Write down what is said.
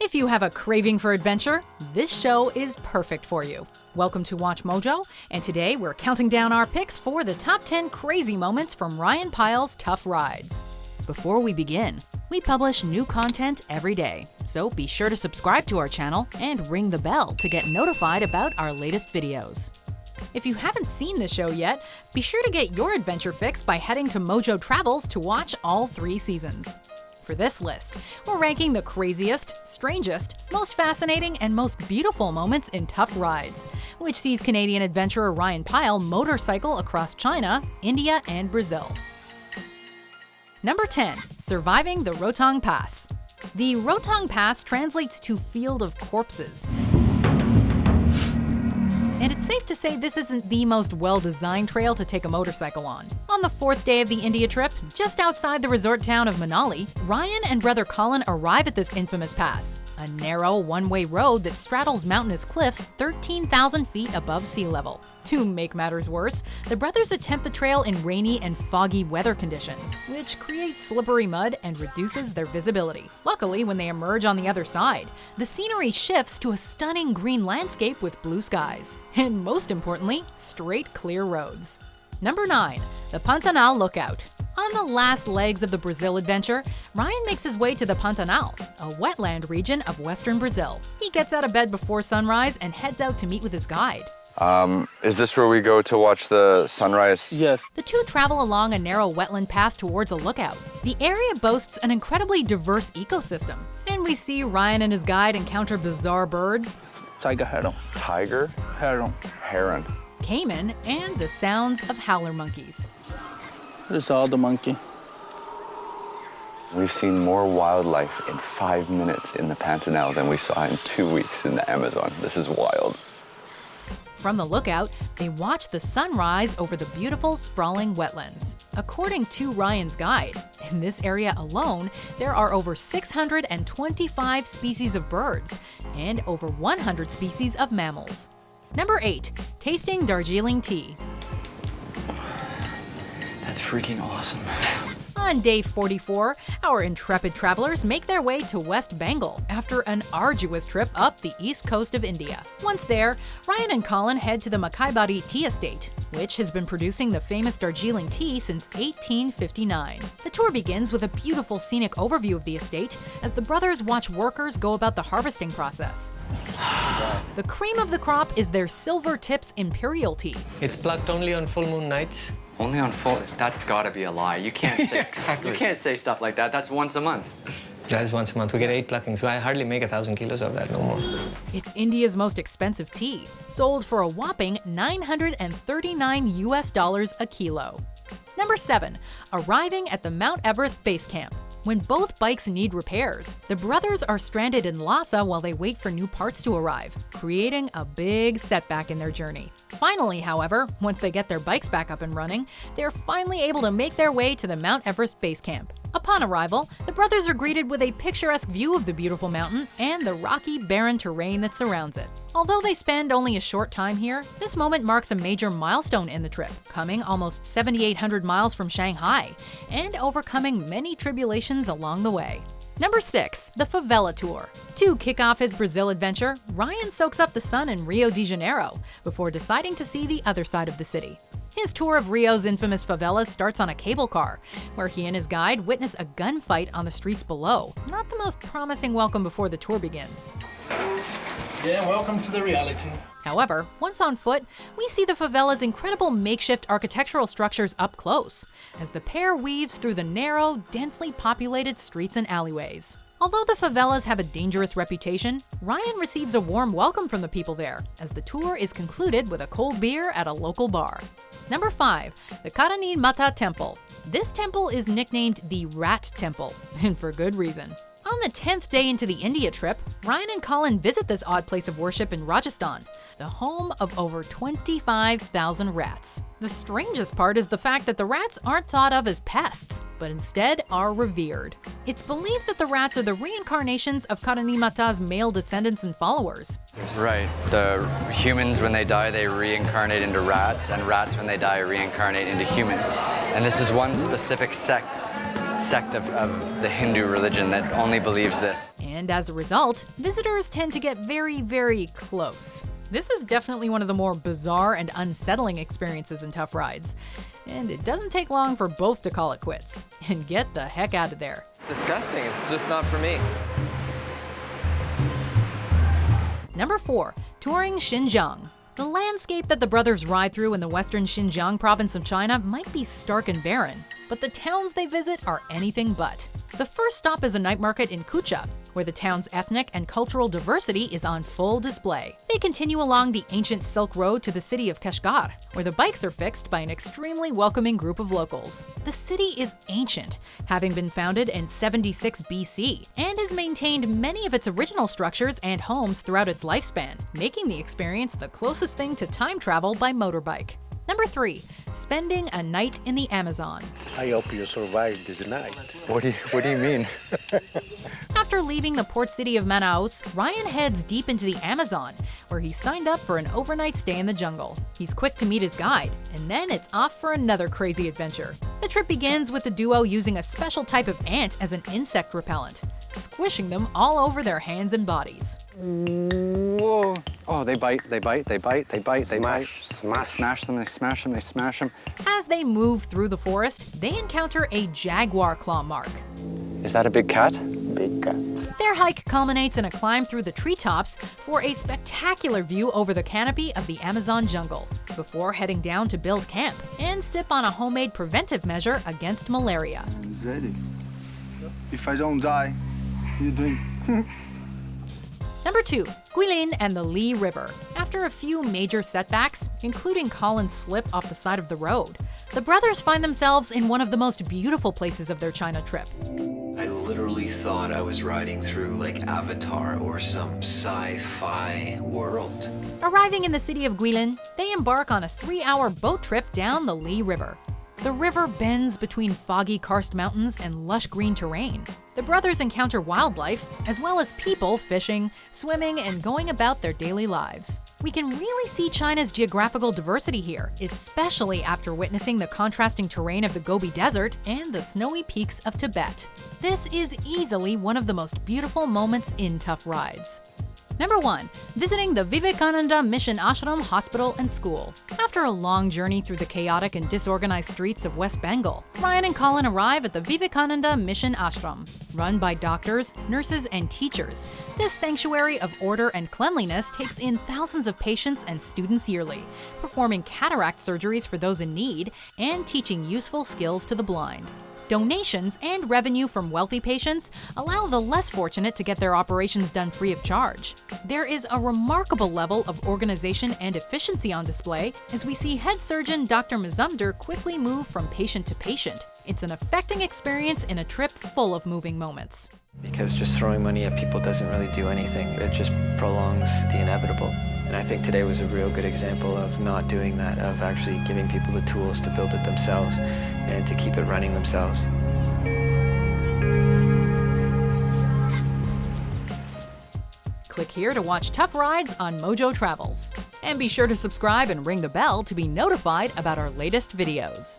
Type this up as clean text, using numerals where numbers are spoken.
If you have a craving for adventure, this show is perfect for you. Welcome to Watch Mojo, and today we're counting down our picks for the top 10 crazy moments from Ryan Pyle's tough rides. Before we begin, we publish new content every day, so be sure to subscribe to our channel and ring the bell to get notified about our latest videos. If you haven't seen the show yet, be sure to get your adventure fix by heading to Mojo Travels to watch all 3 seasons. For this list, we're ranking the craziest, strangest, most fascinating, and most beautiful moments in tough rides, which sees Canadian adventurer Ryan Pyle motorcycle across China, India, and Brazil. Number 10. Surviving the Rohtang Pass. The Rohtang Pass translates to Field of Corpses. And it's safe to say this isn't the most well-designed trail to take a motorcycle on. On the 4th day of the India trip, just outside the resort town of Manali, Ryan and brother Quillon arrive at this infamous pass, a narrow, one-way road that straddles mountainous cliffs 13,000 feet above sea level. To make matters worse, the brothers attempt the trail in rainy and foggy weather conditions, which creates slippery mud and reduces their visibility. Luckily, when they emerge on the other side, the scenery shifts to a stunning green landscape with blue skies. And most importantly, straight, clear roads. Number 9. The Pantanal Lookout. On the last legs of the Brazil adventure, Ryan makes his way to the Pantanal, a wetland region of western Brazil. He gets out of bed before sunrise and heads out to meet with his guide. Is this where we go to watch the sunrise? Yes. The two travel along a narrow wetland path towards a lookout. The area boasts an incredibly diverse ecosystem, and we see Ryan and his guide encounter bizarre birds, Tiger heron. Tiger? Heron. Heron. caiman, and the sounds of howler monkeys. This is all the monkey. We've seen more wildlife in 5 minutes in the Pantanal than we saw in 2 weeks in the Amazon. This is wild. From the lookout, they watch the sunrise over the beautiful, sprawling wetlands. According to Ryan's guide, in this area alone, there are over 625 species of birds and over 100 species of mammals. Number 8. Tasting Darjeeling Tea. That's freaking awesome. On day 44, our intrepid travelers make their way to West Bengal after an arduous trip up the east coast of India. Once there, Ryan and Colin head to the Makaibari Tea Estate, which has been producing the famous Darjeeling tea since 1859. The tour begins with a beautiful scenic overview of the estate as the brothers watch workers go about the harvesting process. The cream of the crop is their Silver Tips Imperial Tea. It's plucked only on full moon nights. Only on full. That's gotta be a lie. You can't say. Exactly. You can't say stuff like that. That's once a month. That is once a month. We get 8 pluckings. I hardly make 1,000 kilos of that, no more. It's India's most expensive tea, sold for a whopping $939 US a kilo. Number 7. Arriving at the Mount Everest base camp. When both bikes need repairs, the brothers are stranded in Lhasa while they wait for new parts to arrive, creating a big setback in their journey. Finally, however, once they get their bikes back up and running, they're finally able to make their way to the Mount Everest base camp. Upon arrival, the brothers are greeted with a picturesque view of the beautiful mountain and the rocky, barren terrain that surrounds it. Although they spend only a short time here, this moment marks a major milestone in the trip, coming almost 7,800 miles from Shanghai and overcoming many tribulations along the way. Number 6. The Favela Tour. To kick off his Brazil adventure, Ryan soaks up the sun in Rio de Janeiro before deciding to see the other side of the city. His tour of Rio's infamous favelas starts on a cable car, where he and his guide witness a gunfight on the streets below. Not the most promising welcome before the tour begins. Yeah, welcome to the reality. However, once on foot, we see the favela's incredible makeshift architectural structures up close, as the pair weaves through the narrow, densely populated streets and alleyways. Although the favelas have a dangerous reputation, Ryan receives a warm welcome from the people there, as the tour is concluded with a cold beer at a local bar. Number 5. The Cottony Temple. This temple is nicknamed the Rat Temple, and for good reason. On the 10th day into the India trip, Ryan and Colin visit this odd place of worship in Rajasthan, the home of over 25,000 rats. The strangest part is the fact that the rats aren't thought of as pests, but instead are revered. It's believed that the rats are the reincarnations of Cottony Mata's male descendants and followers. Right. The humans, when they die, they reincarnate into rats, and rats, when they die, reincarnate into humans. And this is one specific sect sect of the Hindu religion that only believes this. And as a result, visitors tend to get very, very close. This is definitely one of the more bizarre and unsettling experiences in tough rides. And it doesn't take long for both to call it quits and get the heck out of there. It's disgusting. It's just not for me. Number 4, touring Xinjiang. The landscape that the brothers ride through in the western Xinjiang province of China might be stark and barren, but the towns they visit are anything but. The first stop is a night market in Kucha, where the town's ethnic and cultural diversity is on full display. They continue along the ancient Silk Road to the city of Kashgar, where the bikes are fixed by an extremely welcoming group of locals. The city is ancient, having been founded in 76 BC, and has maintained many of its original structures and homes throughout its lifespan, making the experience the closest thing to time travel by motorbike. Number 3, spending a night in the Amazon. I hope you survive this night. What do you mean? After leaving the port city of Manaus, Ryan heads deep into the Amazon, where he signed up for an overnight stay in the jungle. He's quick to meet his guide, and then it's off for another crazy adventure. The trip begins with the duo using a special type of ant as an insect repellent, squishing them all over their hands and bodies. Whoa. Oh, they bite, they bite, they bite, they bite, they bite. Smash Them, they smash them, they smash them. As they move through the forest, they encounter a jaguar claw mark. Is that a big cat? big cat. Their hike culminates in a climb through the treetops for a spectacular view over the canopy of the Amazon jungle, before heading down to build camp and sip on a homemade preventive measure against malaria. I'm ready. If I don't die, you drink. Number 2, Quillon and the Li River. After a few major setbacks, including Colin's slip off the side of the road, the brothers find themselves in one of the most beautiful places of their China trip. I literally thought I was riding through like Avatar or some sci-fi world. Arriving in the city of Quillon, they embark on a 3-hour boat trip down the Li River. The river bends between foggy karst mountains and lush green terrain. The brothers encounter wildlife, as well as people fishing, swimming, and going about their daily lives. We can really see China's geographical diversity here, especially after witnessing the contrasting terrain of the Gobi Desert and the snowy peaks of Tibet. This is easily one of the most beautiful moments in tough rides. Number 1, visiting the Vivekananda Mission Ashram Hospital and School. After a long journey through the chaotic and disorganized streets of West Bengal, Ryan and Colin arrive at the Vivekananda Mission Ashram. Run by doctors, nurses, and teachers, this sanctuary of order and cleanliness takes in thousands of patients and students yearly, performing cataract surgeries for those in need and teaching useful skills to the blind. Donations and revenue from wealthy patients allow the less fortunate to get their operations done free of charge. There is a remarkable level of organization and efficiency on display as we see head surgeon Dr. Mazumder quickly move from patient to patient. It's an affecting experience in a trip full of moving moments. Because just throwing money at people doesn't really do anything. It just prolongs the inevitable. And I think today was a real good example of not doing that, of actually giving people the tools to build it themselves and to keep it running themselves. Click here to watch Tough Rides on Mojo Travels. And be sure to subscribe and ring the bell to be notified about our latest videos.